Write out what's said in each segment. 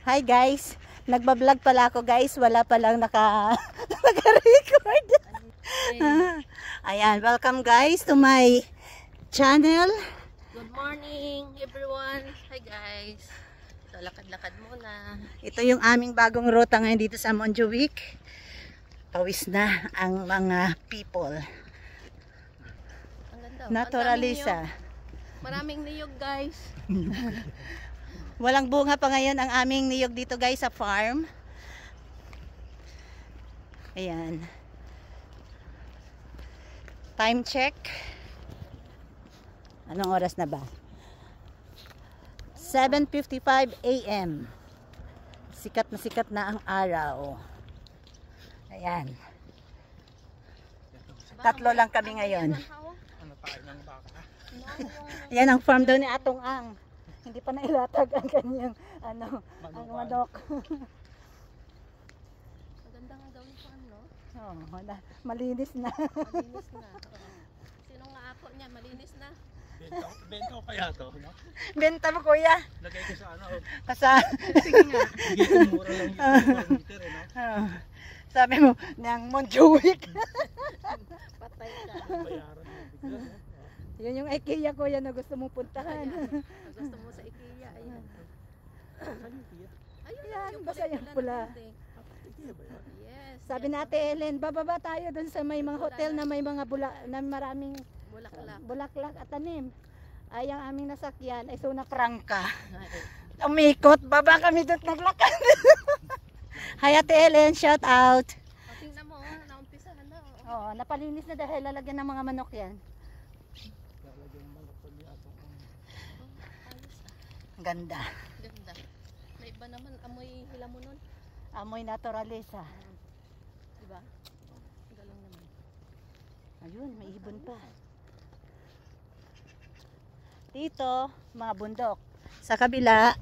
Hi guys, nagbablog pala ako guys, wala palang naka-record. Ayan, welcome guys to my channel. Good morning everyone. Hi guys. Ito, lakad-lakad muna. Ito yung aming bagong ruta ngayon dito sa Montjuic. Pawis na ang mga people. Ang ganda. Naturalisa. Maraming niyog guys. Walang bunga pa ngayon ang aming niyog dito guys sa farm. Ayan. Time check. Anong oras na ba? 7:55 AM. Sikat na ang araw. Ayan. Tatlo lang kami ngayon. Ayan ang farm daw ni Atong Ang. Hindi pa nailatag ang kanyang ang manok. Maganda nga daw yung farm, no? Oh, malinis na. Malinis na. Sino nga ako niya? Malinis na. Benta ko kaya to, no? Benta mo kuya. Lagay ko sa ano. Sige nga. Bigyan mura lang yung meter, no? Sabi mo, niyang Montjuic. Patay ka. Bayaran mo. Bigla, no? Yun yung IKEA kuya na gusto mong puntahan. Ayan. Gusto mo sa IKEA. Ayan. Ayan, yung basta yung pula. na building. Yes. Sabi natin Ellen, bababa tayo dun sa may mga hotel na may mga na maraming Bulaklak. bulaklak at tanim. Ay, ang aming nasakyan ay Suna Prangka. Umikot, baba kami doon naglakad. Hi Ate Ellen, shout out. O, tingnan mo, naumpisahan na. Oo, napalinis na dahil lalagyan ng mga manok yan. Ganda. Ganda. May iba naman, amoy hila mo nun. Amoy naturalisa. Diba? Galing naman. Ayun, may ibon pa. Dito, mga bundok. Sa kabila,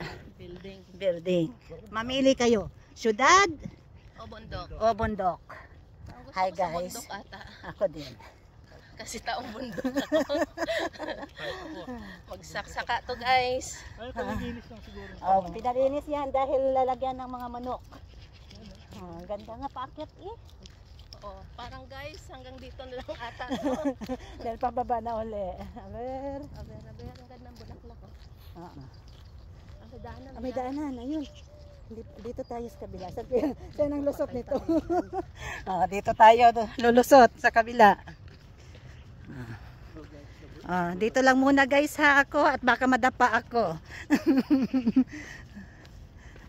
building. Mamili kayo. Syudad O, bundok. o bundok. Ang gusto Hi ko sa guys. bundok ata. Ako din. Kasi taong bundok ako. Magsaka to guys. Ay, paliginis lang siguro. Oh, pinalinis yan dahil lalagyan ng mga manok. Oh, ganda nga paakyat eh. Oo, parang guys, hanggang dito na lang ata. Dahil pababa na uli. Aber. Ang ganda ng bulaklak. Ang daanan. May daanan, ayun. Dito tayo sa kabila. Saan ang lusot nito? Dito tayo lulusot sa kabila. Dito lang muna guys ha ako at baka madapa ako.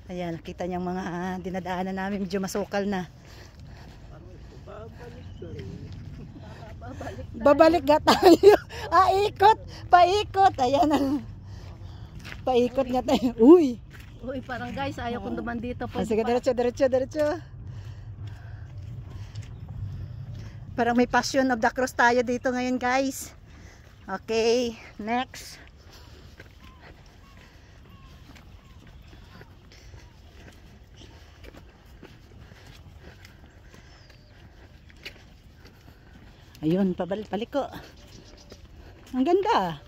Ayan, nakita niyang mga dinadaanan namin medyo masukal na. Babalik nga tayo. Ikot, paikot. Ayan. Paikot nga tayo. Uy. Uy, parang guys, ayaw kong duman dito. Sige, diretso. Parang may Passion of the Cross tayo dito ngayon guys. Okay, next. Ayun, pabalik ko. Ang ganda.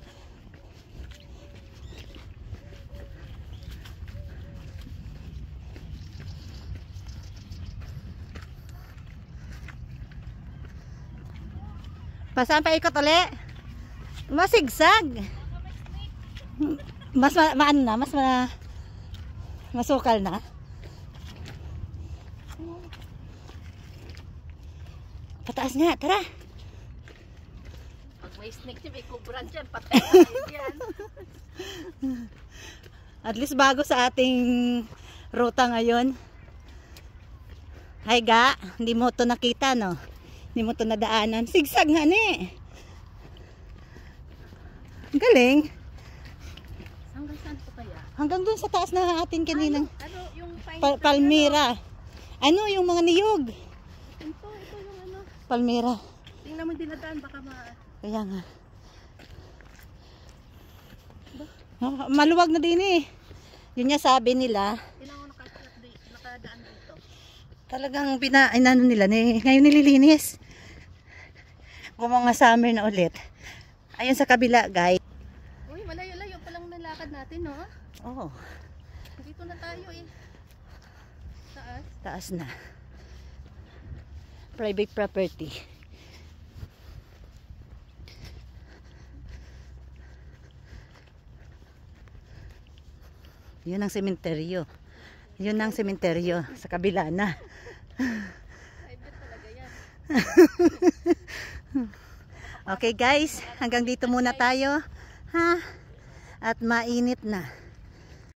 Pasaan pa ikot ulit? Masigsag. Mas maano na, masukal na. Pataas nga, tara. Pag may snake dyan, may kubran dyan, patay yan. At least bago sa ating ruta ngayon. Hi ga, hindi mo to nakita no? Hindi mo to nadaanan. Sigsag nga ni. Galing. Hanggang saan po kaya? Hanggang dun sa taas na atin kaninang Ano yung Palmyra. Ano yung mga niyog? Ito yung ano. Palmyra. Tingnan mo dinadaan, baka Kaya nga. Maluwag na din eh. Yun nga sabi nila. ilang nakadaan dito. Talagang inano nila. Ngayon nililinis. Kung mga summer na ulit. Ayun sa kabila guys. Uy, malayo-layo pa lang nalakad natin, no? Oh. Dito na tayo eh. Taas. Taas na. Private property. Yun ang sementeryo. Yun ang sementeryo. Sa kabila na. Private talaga yan. Okay guys, hanggang dito muna tayo. Ha? At mainit na.